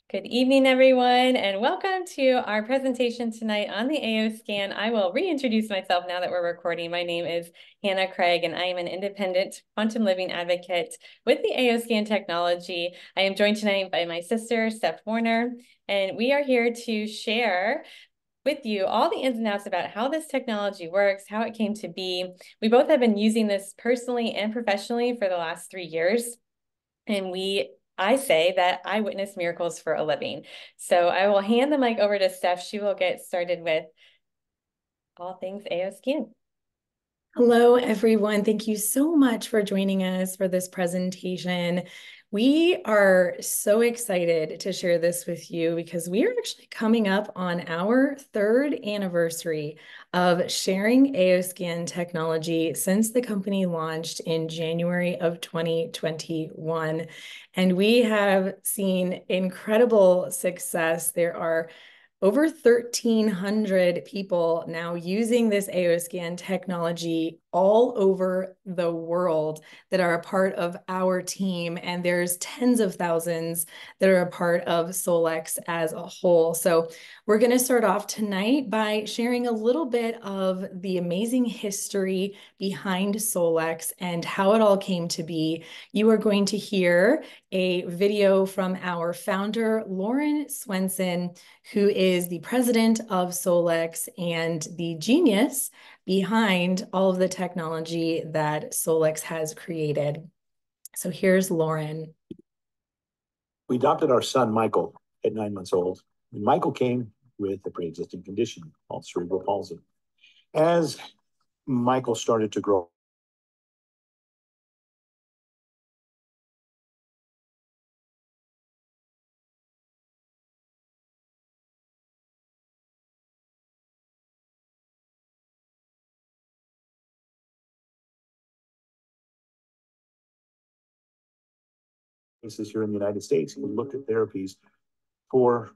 Good evening, everyone, and welcome to our presentation tonight on the AO scan. I will reintroduce myself now that we're recording. My name is Hannah Craig, and I am an independent quantum living advocate with the AO scan technology. I am joined tonight by my sister, Steph Warner, and we are here to share with you all the ins and outs about how this technology works, how it came to be. We both have been using this personally and professionally for the last 3 years, and I say that I witness miracles for a living. So I will hand the mic over to Steph. She will get started with all things AO scan. Hello, everyone. Thank you so much for joining us for this presentation. We are so excited to share this with you because we are actually coming up on our 3rd anniversary of sharing AOScan technology since the company launched in January of 2021. And we have seen incredible success. There are over 1,300 people now using this AOScan technology all over the world that are a part of our team. And there's tens of thousands that are a part of Solex as a whole. So we're going to start off tonight by sharing a little bit of the amazing history behind Solex and how it all came to be. You are going to hear a video from our founder, Lauren Swenson, who is the president of Solex and the genius behind all of the technology that Solex has created. So here's Lauren. We adopted our son, Michael, at 9 months old. And Michael came with a pre-existing condition called cerebral palsy. As Michael started to grow, places here in the United States, we looked at therapies for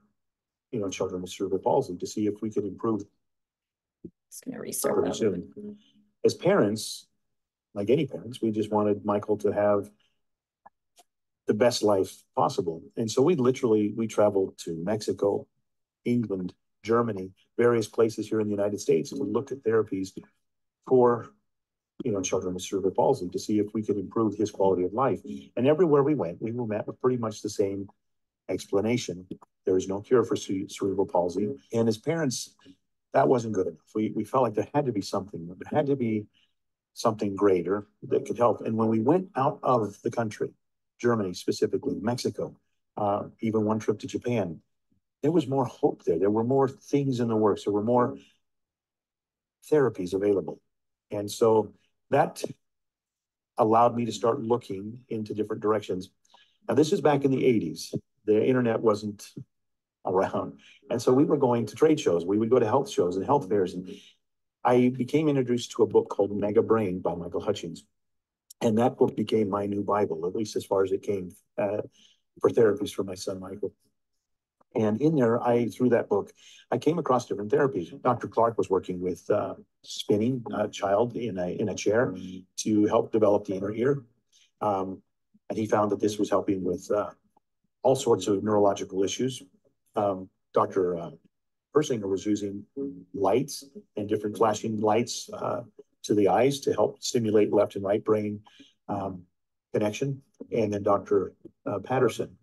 children with cerebral palsy to see if we could improve. Just going to restart soon. As parents, like any parents, we just wanted Michael to have the best life possible. And so we traveled to Mexico, England, Germany, various places here in the United States to look at therapies for children with cerebral palsy to see if we could improve his quality of life. And everywhere we went, we were met with pretty much the same explanation. There is no cure for cerebral palsy. And as parents, that wasn't good enough. We felt like there had to be something. There had to be something greater that could help. And when we went out of the country, Germany specifically, Mexico, even one trip to Japan, there was more hope there. There were more things in the works. There were more therapies available. And so that allowed me to start looking into different directions. Now, this is back in the 80s. The internet wasn't around. And so we were going to trade shows. We would go to health shows and health fairs. And I became introduced to a book called Mega Brain by Michael Hutchings. And that book became my new Bible, at least as far as it came for therapies for my son, Michael. And in there, through that book, I came across different therapies. Dr. Clark was working with spinning a child in a chair to help develop the inner ear. And he found that this was helping with all sorts of neurological issues. Dr. Persinger was using lights and different flashing lights to the eyes to help stimulate left and right brain connection. And then Dr. Patterson,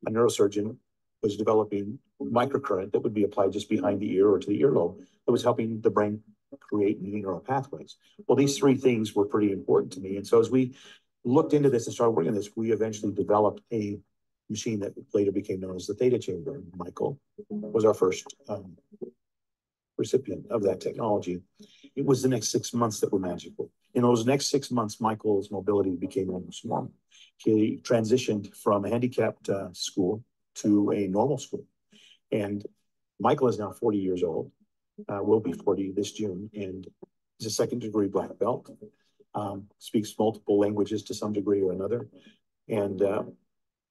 a neurosurgeon, was developing microcurrent that would be applied just behind the ear or to the earlobe that was helping the brain create new neural pathways. Well, these 3 things were pretty important to me. And so as we looked into this and started working on this, we eventually developed a machine that later became known as the theta chamber. Michael was our first recipient of that technology. It was the next 6 months that were magical. In those next 6 months, Michael's mobility became almost normal. He transitioned from a handicapped school to a normal school. And Michael is now 40 years old, will be 40 this June, and he's a 2nd-degree black belt, speaks multiple languages to some degree or another. And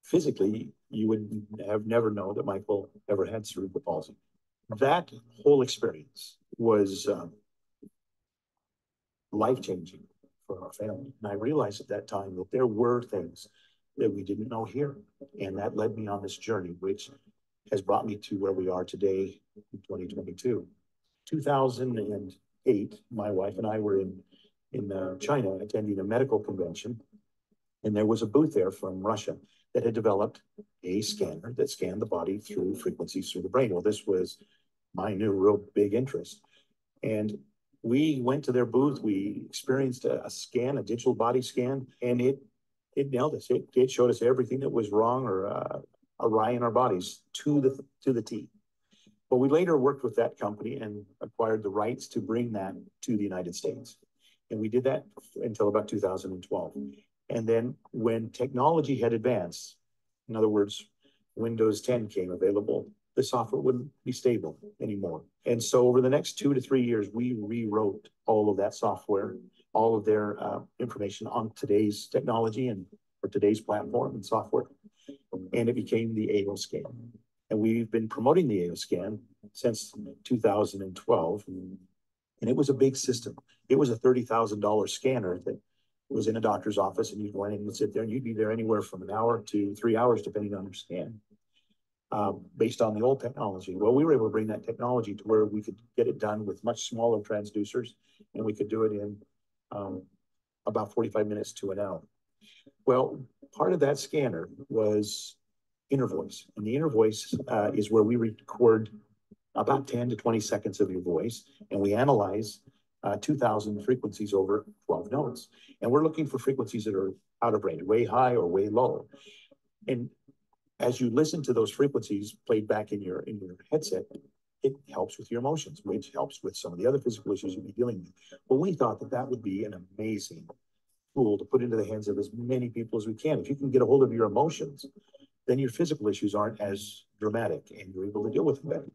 physically, you would have never known that Michael ever had cerebral palsy. That whole experience was life-changing for our family. And I realized at that time that there were things that we didn't know here. And that led me on this journey, which has brought me to where we are today in 2022. 2008, my wife and I were in China attending a medical convention, and there was a booth there from Russia that had developed a scanner that scanned the body through frequencies through the brain. Well, this was my new real big interest. And we went to their booth. We experienced a scan, a digital body scan, and it nailed us. It showed us everything that was wrong or awry in our bodies to the T. But we later worked with that company and acquired the rights to bring that to the United States. And we did that until about 2012. And then when technology had advanced, in other words, Windows 10 came available, the software wouldn't be stable anymore. And so over the next 2 to 3 years, we rewrote all of that software, all of their information on today's technology and for today's platform and software. And it became the AO scan. And we've been promoting the AO scan since 2012. And it was a big system. It was a $30,000 scanner that was in a doctor's office, and you'd go in and you'd sit there, and you'd be there anywhere from an hour to 3 hours, depending on your scan, based on the old technology. Well, we were able to bring that technology to where we could get it done with much smaller transducers, and we could do it in about 45 minutes to an hour. Well, part of that scanner was inner voice. And the inner voice is where we record about 10 to 20 seconds of your voice, and we analyze 2,000 frequencies over 12 notes. And we're looking for frequencies that are out of range, way high or way low. And as you listen to those frequencies played back in your headset, it helps with your emotions, which helps with some of the other physical issues you'll be dealing with. But we thought that that would be an amazing tool to put into the hands of as many people as we can. If you can get a hold of your emotions, then your physical issues aren't as dramatic and you're able to deal with them better.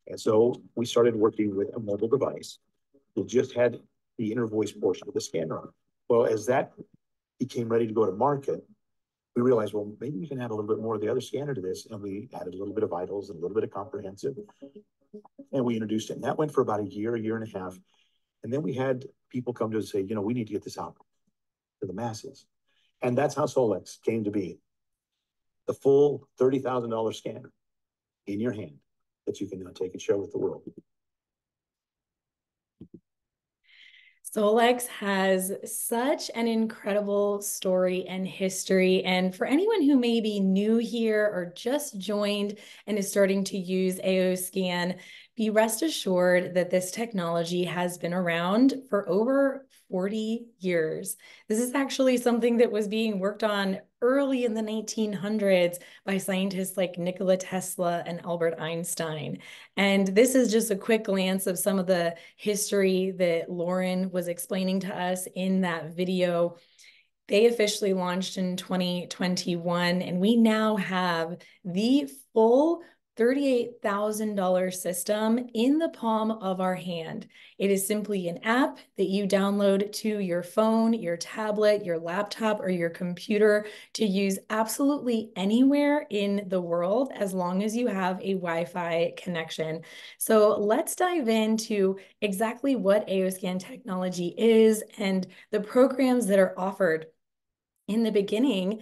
And so we started working with a mobile device that just had the inner voice portion of the scanner on it. Well, as that became ready to go to market, we realized, well, maybe we can add a little bit more of the other scanner to this. And we added a little bit of vitals and a little bit of comprehensive. And we introduced it. And that went for about a year and a half. And then we had people come to us and say, we need to get this out to the masses. And that's how Solex came to be. The full $30,000 scanner in your hand that you can now take and share with the world. Solex has such an incredible story and history. And for anyone who may be new here or just joined and is starting to use AO Scan, be rest assured that this technology has been around for over 40 years. This is actually something that was being worked on early in the 1900s by scientists like Nikola Tesla and Albert Einstein. And this is just a quick glance of some of the history that Lauren was explaining to us in that video. They officially launched in 2021, and we now have the full $38,000 system in the palm of our hand. It is simply an app that you download to your phone, your tablet, your laptop, or your computer to use absolutely anywhere in the world as long as you have a Wi-Fi connection. So let's dive into exactly what AOScan technology is and the programs that are offered. In the beginning,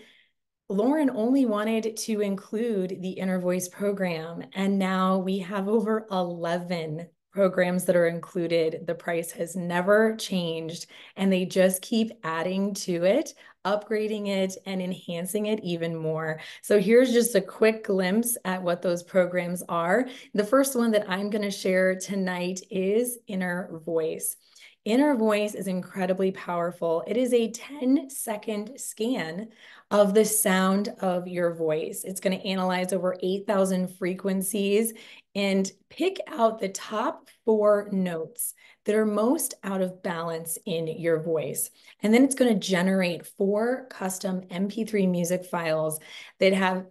Lauren only wanted to include the Inner Voice program, and now we have over 11 programs that are included. The price has never changed, and they just keep adding to it, upgrading it, and enhancing it even more. So here's just a quick glimpse at what those programs are. The first one that I'm going to share tonight is Inner Voice. Inner Voice is incredibly powerful. It is a 10-second scan of the sound of your voice. It's going to analyze over 8,000 frequencies and pick out the top 4 notes that are most out of balance in your voice. And then it's going to generate 4 custom MP3 music files that have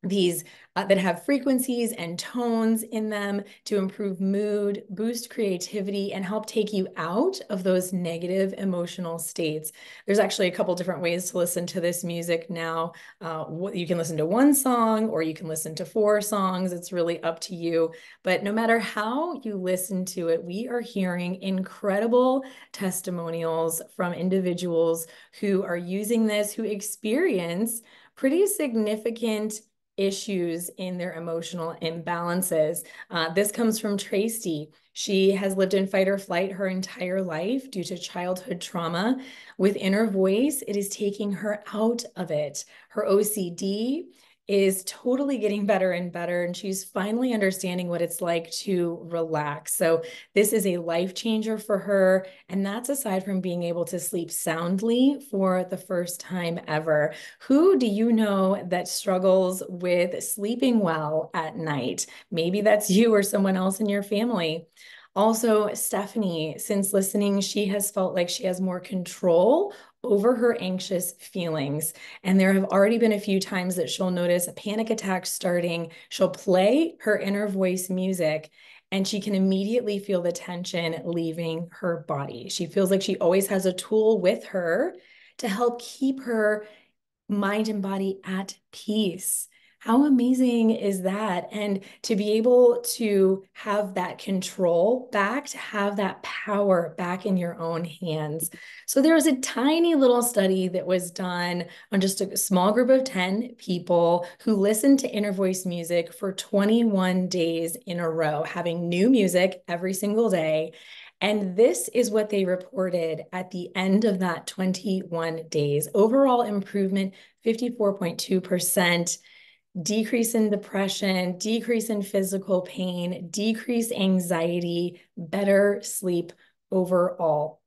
these that have frequencies and tones in them to improve mood, boost creativity, and help take you out of those negative emotional states. There's actually a couple different ways to listen to this music now. You can listen to 1 song or you can listen to 4 songs. It's really up to you. But no matter how you listen to it, we are hearing incredible testimonials from individuals who are using this, who experience pretty significant issues in their emotional imbalances. This comes from Tracy. She has lived in fight or flight her entire life due to childhood trauma. With Inner Voice, it is taking her out of it. Her OCD is totally getting better and better, and she's finally understanding what it's like to relax. So this is a life changer for her, and that's aside from being able to sleep soundly for the first time ever. Who do you know that struggles with sleeping well at night? Maybe that's you or someone else in your family. Also, Stephanie, since listening, she has felt like she has more control over her anxious feelings. And there have already been a few times that she'll notice a panic attack starting. She'll play her Inner Voice music and she can immediately feel the tension leaving her body. She feels like she always has a tool with her to help keep her mind and body at peace. How amazing is that? And to be able to have that control back, to have that power back in your own hands. So there was a tiny little study that was done on just a small group of 10 people who listened to Inner Voice music for 21 days in a row, having new music every single day. And this is what they reported at the end of that 21 days. Overall improvement, 54.2%, decrease in depression, decrease in physical pain, decrease anxiety, better sleep overall.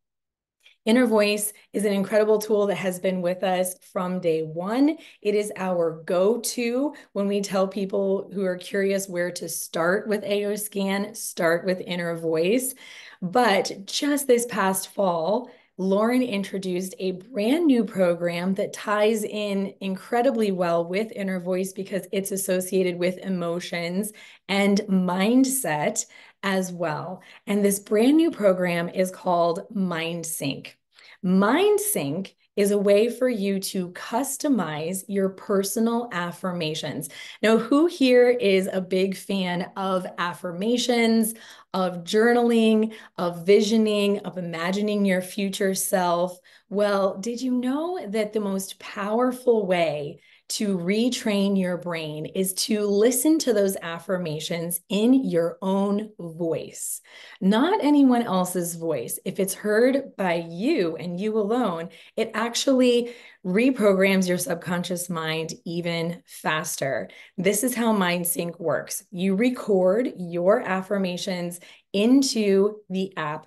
Inner Voice is an incredible tool that has been with us from day one. It is our go-to when we tell people who are curious where to start with AO Scan, start with Inner Voice. But just this past fall, Lauren introduced a brand new program that ties in incredibly well with Inner Voice because it's associated with emotions and mindset as well. And this brand new program is called Mind Sync. Mind Sync is a way for you to customize your personal affirmations. Now, who here is a big fan of affirmations, of journaling, of visioning, of imagining your future self? Well, did you know that the most powerful way to retrain your brain is to listen to those affirmations in your own voice, not anyone else's voice? If it's heard by you and you alone, it actually reprograms your subconscious mind even faster. This is how MindSync works. You record your affirmations into the app,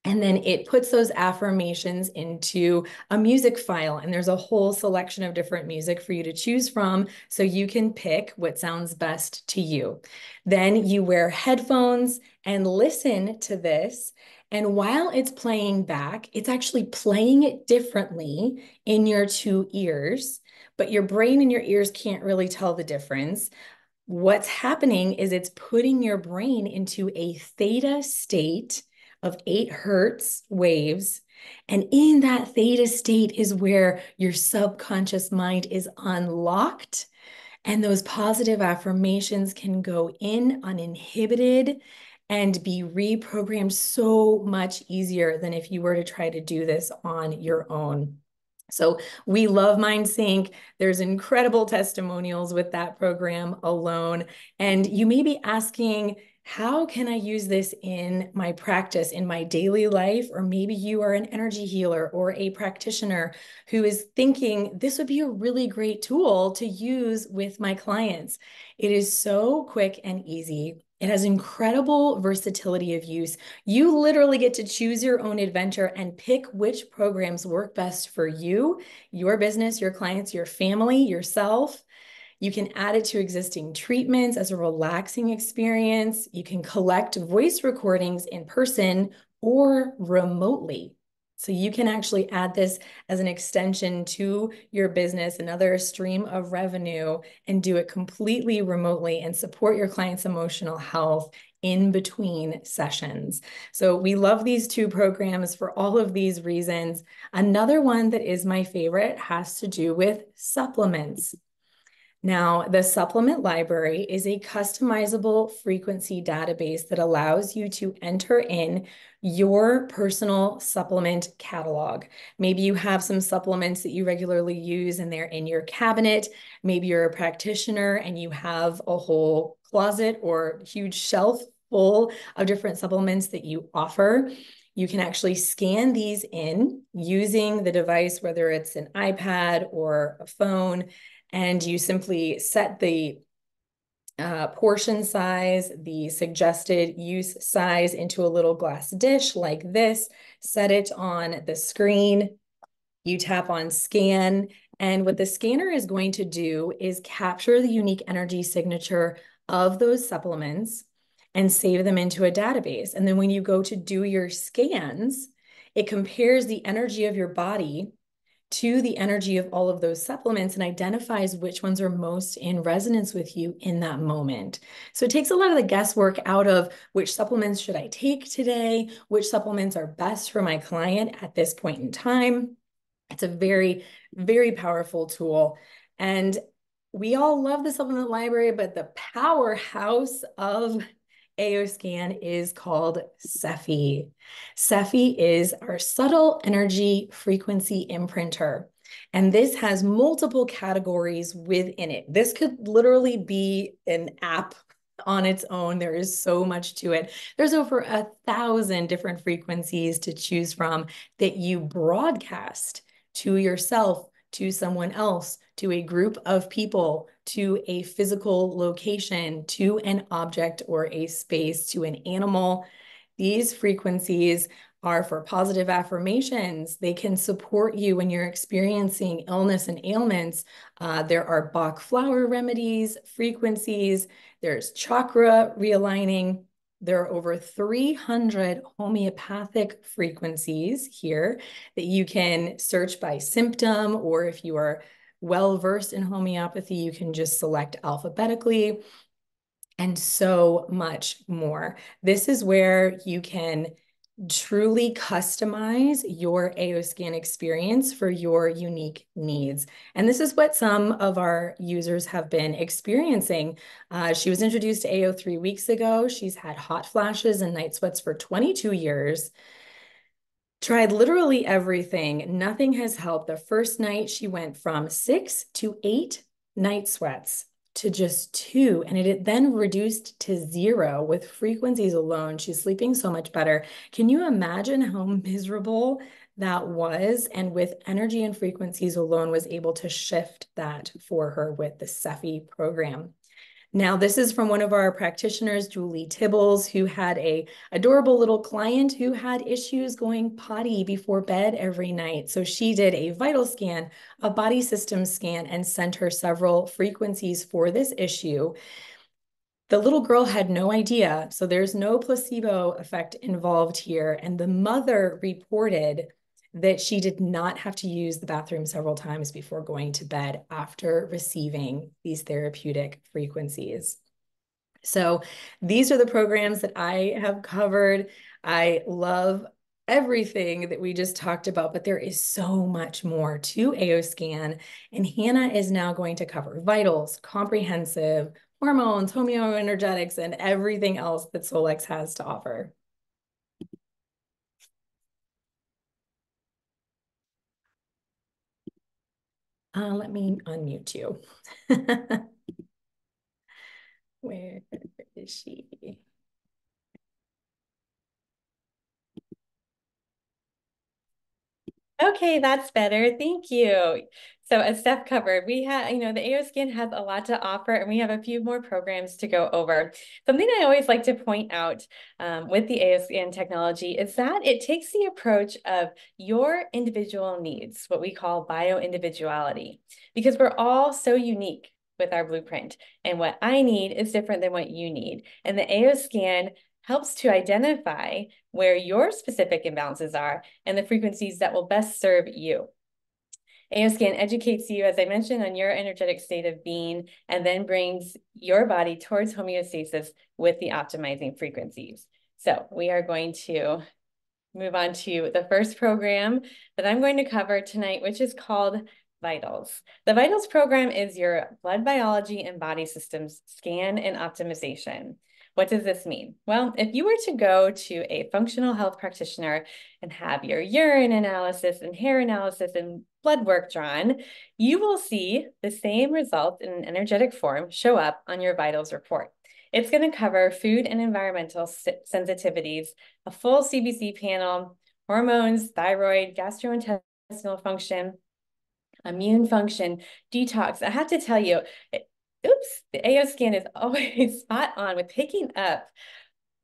and then it puts those affirmations into a music file. And there's a whole selection of different music for you to choose from, so you can pick what sounds best to you. Then you wear headphones and listen to this. And while it's playing back, it's actually playing it differently in your two ears, but your brain and your ears can't really tell the difference. What's happening is it's putting your brain into a theta state of 8 hertz waves. And in that theta state is where your subconscious mind is unlocked. And those positive affirmations can go in uninhibited and be reprogrammed so much easier than if you were to try to do this on your own. So we love MindSync. There's incredible testimonials with that program alone. And you may be asking, how can I use this in my practice, in my daily life? Or maybe you are an energy healer or a practitioner who is thinking this would be a really great tool to use with my clients. It is so quick and easy. It has incredible versatility of use. You literally get to choose your own adventure and pick which programs work best for you, your business, your clients, your family, yourself. You can add it to existing treatments as a relaxing experience. You can collect voice recordings in person or remotely. So you can actually add this as an extension to your business, another stream of revenue, and do it completely remotely and support your clients' emotional health in between sessions. So we love these two programs for all of these reasons. Another one that is my favorite has to do with supplements. Now, the supplement library is a customizable frequency database that allows you to enter in your personal supplement catalog. Maybe you have some supplements that you regularly use and they're in your cabinet. Maybe you're a practitioner and you have a whole closet or huge shelf full of different supplements that you offer. You can actually scan these in using the device, whether it's an iPad or a phone, and you simply set the portion size, the suggested use size into a little glass dish like this, set it on the screen, you tap on scan, and what the scanner is going to do is capture the unique energy signature of those supplements and save them into a database. And then when you go to do your scans, it compares the energy of your body to the energy of all of those supplements and identifies which ones are most in resonance with you in that moment. So it takes a lot of the guesswork out of which supplements should I take today, which supplements are best for my client at this point in time. It's a very, very powerful tool. And we all love the supplement library, but the powerhouse of AOScan is called Cephi. Cephi is our subtle energy frequency imprinter. And this has multiple categories within it. This could literally be an app on its own. There is so much to it. There's over 1,000 different frequencies to choose from that you broadcast to yourself, to someone else, to a group of people, to a physical location, to an object or a space, to an animal. These frequencies are for positive affirmations. They can support you when you're experiencing illness and ailments. There are Bach flower remedies, frequencies. There's chakra realigning. There are over 300 homeopathic frequencies here that you can search by symptom, or if you are well versed in homeopathy, you can just select alphabetically, and so much more. This is where you can truly customize your AOScan experience for your unique needs. And this is what some of our users have been experiencing. She was introduced to AO 3 weeks ago. She's had hot flashes and night sweats for 22 years. Tried literally everything. Nothing has helped. The first night she went from 6 to 8 night sweats to just 2, and it then reduced to 0 with frequencies alone. She's sleeping so much better. Can you imagine how miserable that was? And with energy and frequencies alone, was able to shift that for her with the Cephi program. Now, this is from one of our practitioners, Julie Tibbles, who had a adorable little client who had issues going potty before bed every night. So she did a vital scan, a body system scan, and sent her several frequencies for this issue. The little girl had no idea, so there's no placebo effect involved here. And the mother reported that she did not have to use the bathroom several times before going to bed after receiving these therapeutic frequencies. So these are the programs that I have covered. I love everything that we just talked about, but there is so much more to AOScan. And Hannah is now going to cover vitals, comprehensive, hormones, homeoenergetics, and everything else that Solex has to offer. Let me unmute you. Where is she? Okay, that's better. Thank you. So as Steph covered, we have, the AOScan has a lot to offer, and we have a few more programs to go over. Something I always like to point out with the AOScan technology is that it takes the approach of your individual needs, what we call bio-individuality, because we're all so unique with our blueprint, and what I need is different than what you need. And the AOScan helps to identify where your specific imbalances are and the frequencies that will best serve you. AOScan educates you, as I mentioned, on your energetic state of being, and then brings your body towards homeostasis with the optimizing frequencies. So we are going to move on to the first program that I'm going to cover tonight, which is called Vitals. The Vitals program is your blood biology and body systems scan and optimization. What does this mean? Well, if you were to go to a functional health practitioner and have your urine analysis and hair analysis and blood work drawn, you will see the same results in an energetic form show up on your vitals report. It's going to cover food and environmental sensitivities, a full CBC panel, hormones, thyroid, gastrointestinal function, immune function, detox. I have to tell you, oops, the AO scan is always spot on with picking up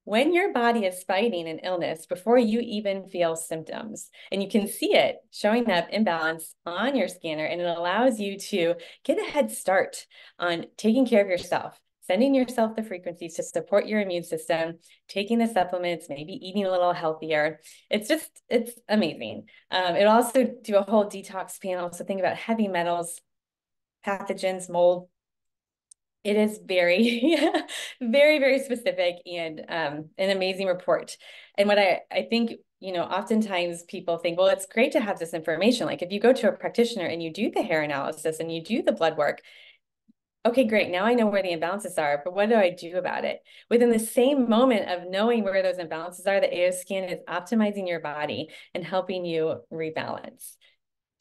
when your body is fighting an illness before you even feel symptoms. And you can see it showing up imbalance on your scanner, and it allows you to get a head start on taking care of yourself, sending yourself the frequencies to support your immune system, taking the supplements, maybe eating a little healthier. It's amazing. It'll also do a whole detox panel. So think about heavy metals, pathogens, mold. It is very, very, very specific and an amazing report. And what I think, oftentimes people think, well, it's great to have this information. Like if you go to a practitioner and you do the hair analysis and you do the blood work, okay, great. Now I know where the imbalances are, but what do I do about it? Within the same moment of knowing where those imbalances are, the AO scan is optimizing your body and helping you rebalance.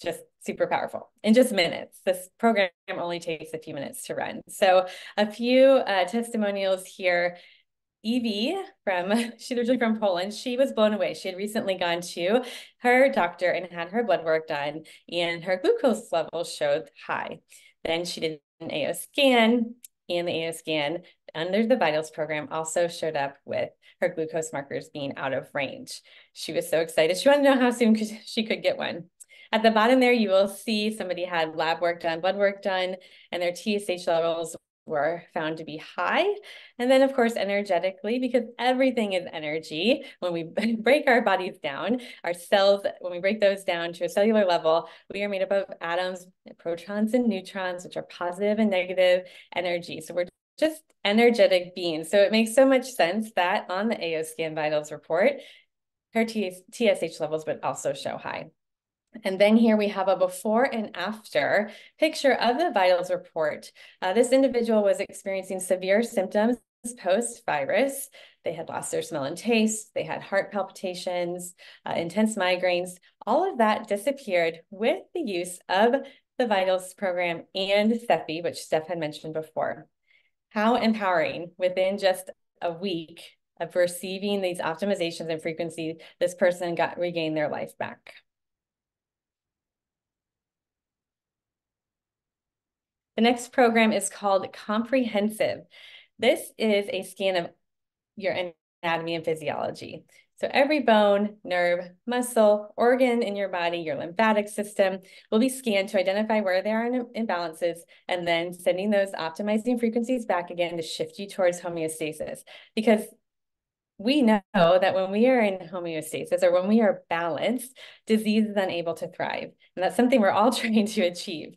Just super powerful in just minutes. This program only takes a few minutes to run. So a few testimonials here. Evie she's originally from Poland. She was blown away. She had recently gone to her doctor and had her blood work done, and her glucose levels showed high. Then she did an AO scan, and the AO scan under the Vitals program also showed up with her glucose markers being out of range. She was so excited. She wanted to know how soon she could get one. At the bottom there, you will see somebody had lab work done, blood work done, and their TSH levels were found to be high. And then of course, energetically, because everything is energy, when we break our bodies down, our cells, when we break those down to a cellular level, we are made up of atoms, protons and neutrons, which are positive and negative energy. So we're just energetic beings. So it makes so much sense that on the AO scan vitals report, her TSH levels would also show high. And then here we have a before and after picture of the vitals report. This individual was experiencing severe symptoms post-virus. They had lost their smell and taste. They had heart palpitations, intense migraines. All of that disappeared with the use of the Vitals program and Cephi, which Steph had mentioned before. How empowering within just a week of receiving these optimizations and frequency, this person regained their life back. The next program is called Comprehensive. This is a scan of your anatomy and physiology. So every bone, nerve, muscle, organ in your body, your lymphatic system will be scanned to identify where there are imbalances, and then sending those optimizing frequencies back again to shift you towards homeostasis. Because we know that when we are in homeostasis, or when we are balanced, disease is unable to thrive. And that's something we're all trying to achieve.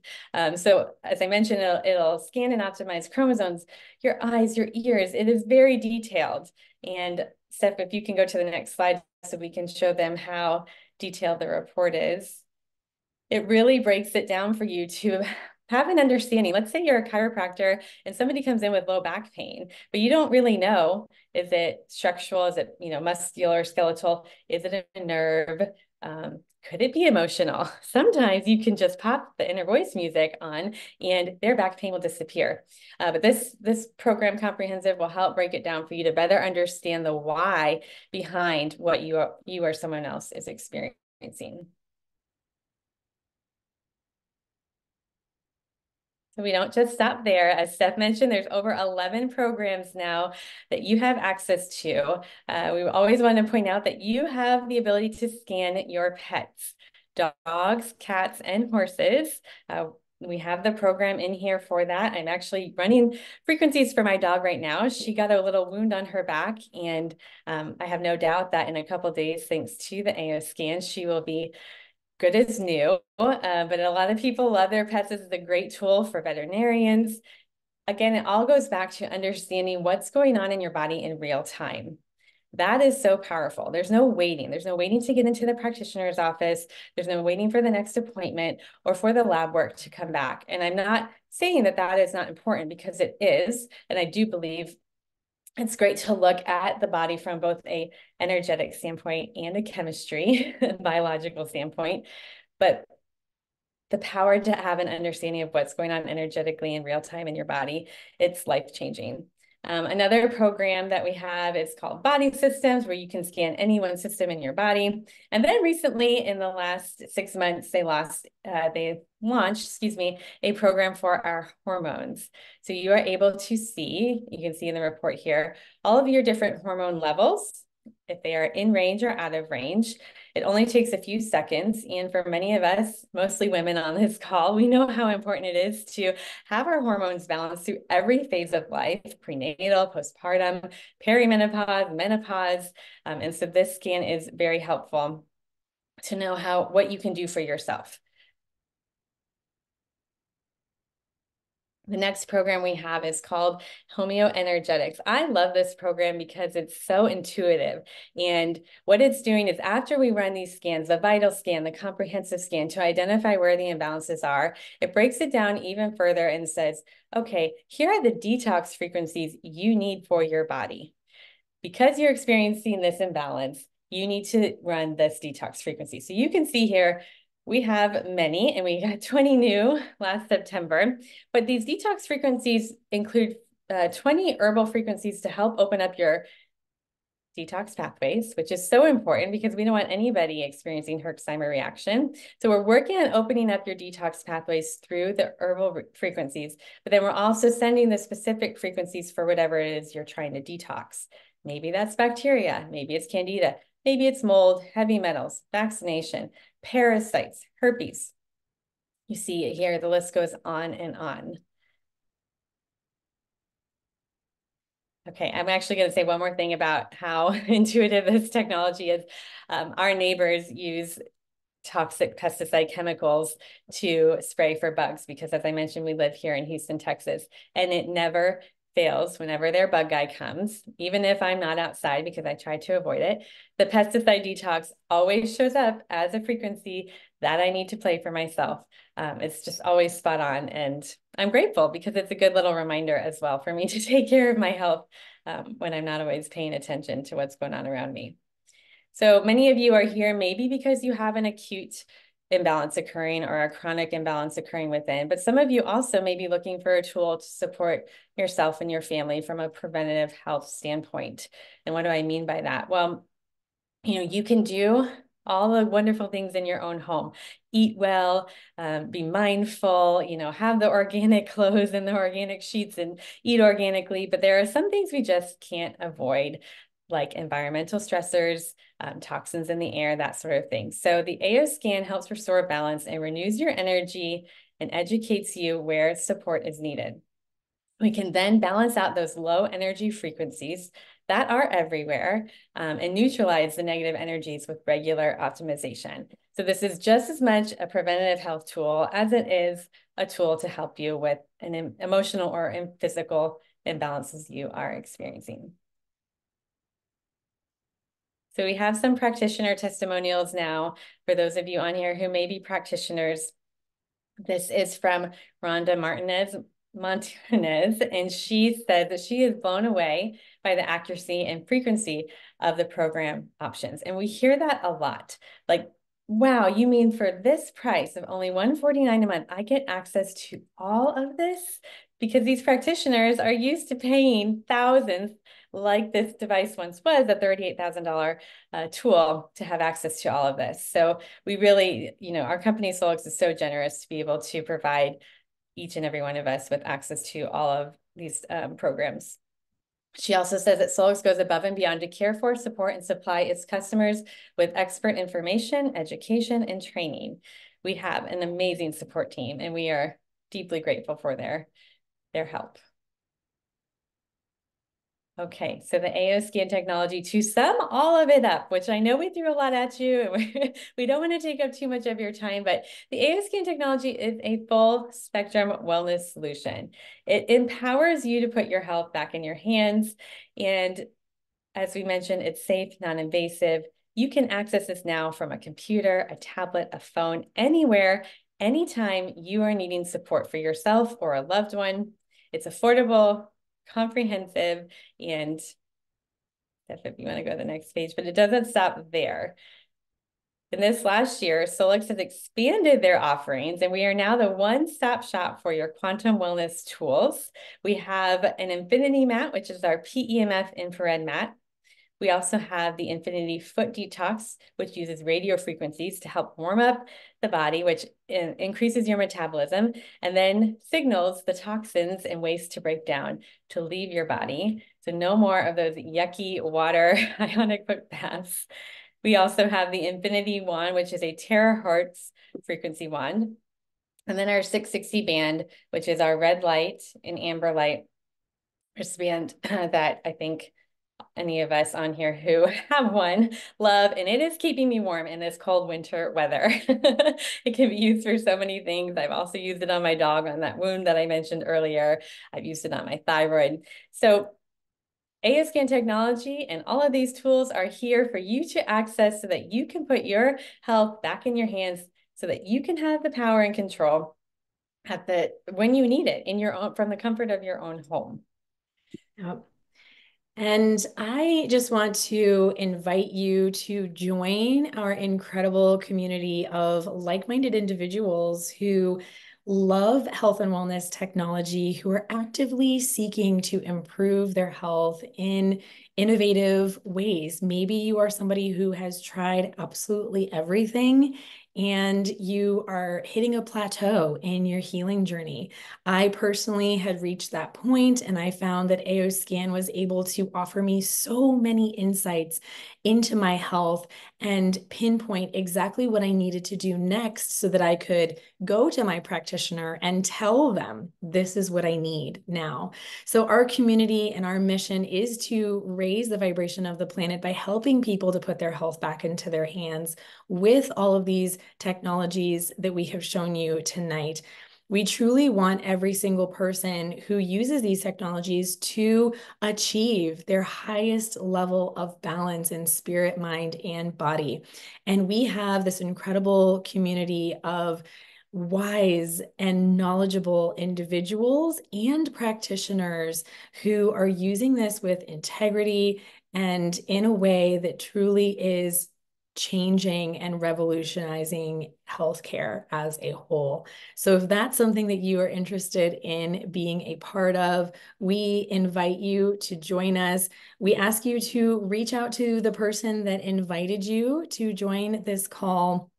So as I mentioned, it'll scan and optimize chromosomes, your eyes, your ears. It is very detailed. And Steph, if you can go to the next slide so we can show them how detailed the report is. It really breaks it down for you to have an understanding. Let's say you're a chiropractor and somebody comes in with low back pain, but you don't really know, is it structural? Is it, muscular, skeletal? Is it a nerve? Could it be emotional? Sometimes you can just pop the inner voice music on and their back pain will disappear. But this program Comprehensive will help break it down for you to better understand the why behind what you or someone else is experiencing. So we don't just stop there. As Steph mentioned, there's over 11 programs now that you have access to. We always want to point out that you have the ability to scan your pets, dogs, cats, and horses. We have the program in here for that. I'm actually running frequencies for my dog right now. She got a little wound on her back, and I have no doubt that in a couple of days, thanks to the AO scan, she will be good as new, but a lot of people love their pets. This is a great tool for veterinarians. Again, it all goes back to understanding what's going on in your body in real time. That is so powerful. There's no waiting. There's no waiting to get into the practitioner's office. There's no waiting for the next appointment or for the lab work to come back. And I'm not saying that that is not important, because it is. And I do believe it's great to look at the body from both a energetic standpoint and a chemistry, biological standpoint. But the power to have an understanding of what's going on energetically in real time in your body, it's life-changing. Another program that we have is called Body Systems, where you can scan any one system in your body. And then recently, in the last 6 months, they launched, a program for our hormones. So you are able to see, you can see in the report here, all of your different hormone levels, if they are in range or out of range. It only takes a few seconds. And for many of us, mostly women on this call, we know how important it is to have our hormones balanced through every phase of life: prenatal, postpartum, perimenopause, menopause. And so this scan is very helpful to know what you can do for yourself. The next program we have is called Homeoenergetics. I love this program because it's so intuitive. And what it's doing is, after we run these scans, the vital scan, the comprehensive scan, to identify where the imbalances are, it breaks it down even further and says, okay, here are the detox frequencies you need for your body. Because you're experiencing this imbalance, you need to run this detox frequency. So you can see here, we have many, and we got 20 new last September, but these detox frequencies include 20 herbal frequencies to help open up your detox pathways, which is so important because we don't want anybody experiencing Herxheimer reaction. So we're working on opening up your detox pathways through the herbal frequencies, but then we're also sending the specific frequencies for whatever it is you're trying to detox. Maybe that's bacteria, maybe it's candida, maybe it's mold, heavy metals, vaccination, parasites, herpes. You see it here, the list goes on and on. Okay, I'm actually going to say one more thing about how intuitive this technology is. Our neighbors use toxic pesticide chemicals to spray for bugs because, as I mentioned, we live here in Houston, Texas, and it never fails whenever their bug guy comes, even if I'm not outside because I try to avoid it. The pesticide detox always shows up as a frequency that I need to play for myself. It's just always spot on, and I'm grateful because it's a good little reminder as well for me to take care of my health when I'm not always paying attention to what's going on around me. So many of you are here maybe because you have an acute imbalance occurring or a chronic imbalance occurring within, but some of you also may be looking for a tool to support yourself and your family from a preventative health standpoint. And what do I mean by that? Well, you can do all the wonderful things in your own home. Eat well, be mindful, have the organic clothes and the organic sheets and eat organically. But there are some things we just can't avoid, like environmental stressors, toxins in the air, that sort of thing. So the AO scan helps restore balance and renews your energy and educates you where support is needed. We can then balance out those low energy frequencies that are everywhere and neutralize the negative energies with regular optimization. So this is just as much a preventative health tool as it is a tool to help you with an emotional or physical imbalances you are experiencing. So we have some practitioner testimonials now for those of you on here who may be practitioners. This is from Rhonda Martinez, and she said that she is blown away by the accuracy and frequency of the program options. And we hear that a lot. Like, wow, you mean for this price of only $149 a month, I get access to all of this? Because these practitioners are used to paying thousands, like this device once was, a $38,000 tool, to have access to all of this. So we really, our company Solex is so generous to be able to provide each and every one of us with access to all of these programs. She also says that Solex goes above and beyond to care for, support, and supply its customers with expert information, education, and training. We have an amazing support team, and we are deeply grateful for their help. Okay, so the AO scan technology, to sum all of it up, which I know we threw a lot at you, and we don't want to take up too much of your time, but the AO scan technology is a full spectrum wellness solution. It empowers you to put your health back in your hands, and As we mentioned, it's safe, non-invasive. You can access this now from a computer, a tablet, a phone, anywhere, anytime you are needing support for yourself or a loved one. It's affordable, comprehensive, and if you want to go to the next page, but it doesn't stop there. In this last year, Solex has expanded their offerings, and we are now the one-stop shop for your quantum wellness tools. We have an infinity mat, which is our PEMF infrared mat. We also have the Infinity Foot Detox, which uses radio frequencies to help warm up the body, which increases your metabolism, and then signals the toxins and waste to break down to leave your body. So no more of those yucky water ionic foot baths. We also have the Infinity Wand, which is a terahertz frequency wand. And then our 660 band, which is our red light and amber light wristband that I think any of us on here who have one love, and it is keeping me warm in this cold winter weather. It can be used for so many things. I've also used it on my dog on that wound that I mentioned earlier. I've used it on my thyroid. So AOScan technology and all of these tools are here for you to access so that you can put your health back in your hands so that you can have the power and control when you need it in your own, from the comfort of your own home. Yep. And I just want to invite you to join our incredible community of like-minded individuals who love health and wellness technology, who are actively seeking to improve their health in innovative ways. Maybe you are somebody who has tried absolutely everything and you are hitting a plateau in your healing journey. I personally had reached that point, and I found that AOScan was able to offer me so many insights into my health and pinpoint exactly what I needed to do next so that I could go to my practitioner and tell them, this is what I need now. So our community and our mission is to raise the vibration of the planet by helping people to put their health back into their hands with all of these technologies that we have shown you tonight. We truly want every single person who uses these technologies to achieve their highest level of balance in spirit, mind, and body. And we have this incredible community of wise and knowledgeable individuals and practitioners who are using this with integrity and in a way that truly is changing and revolutionizing healthcare as a whole. So if that's something that you are interested in being a part of, we invite you to join us. We ask you to reach out to the person that invited you to join this call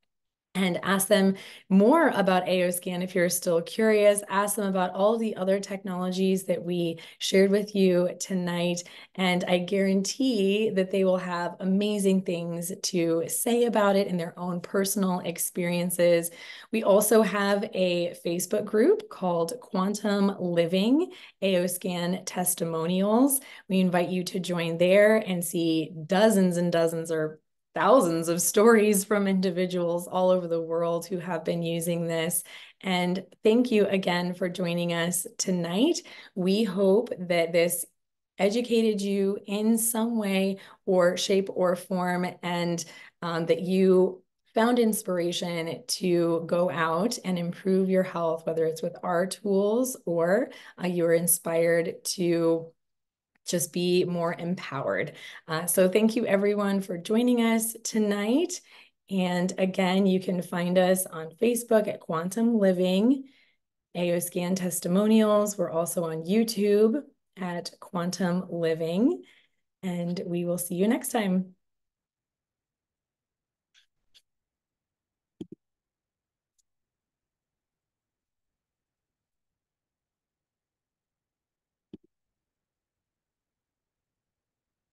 and ask them more about AOScan if you're still curious. Ask them about all the other technologies that we shared with you tonight. And I guarantee that they will have amazing things to say about it in their own personal experiences. We also have a Facebook group called Quantum Living AOScan Testimonials. We invite you to join there and see dozens and dozens or thousands of stories from individuals all over the world who have been using this. And thank you again for joining us tonight. We hope that this educated you in some way or shape or form, and that you found inspiration to go out and improve your health, whether it's with our tools or you're inspired to just be more empowered. So thank you everyone for joining us tonight. And again, you can find us on Facebook at Quantum Living, AOScan Testimonials. We're also on YouTube at Quantum Living, and we will see you next time.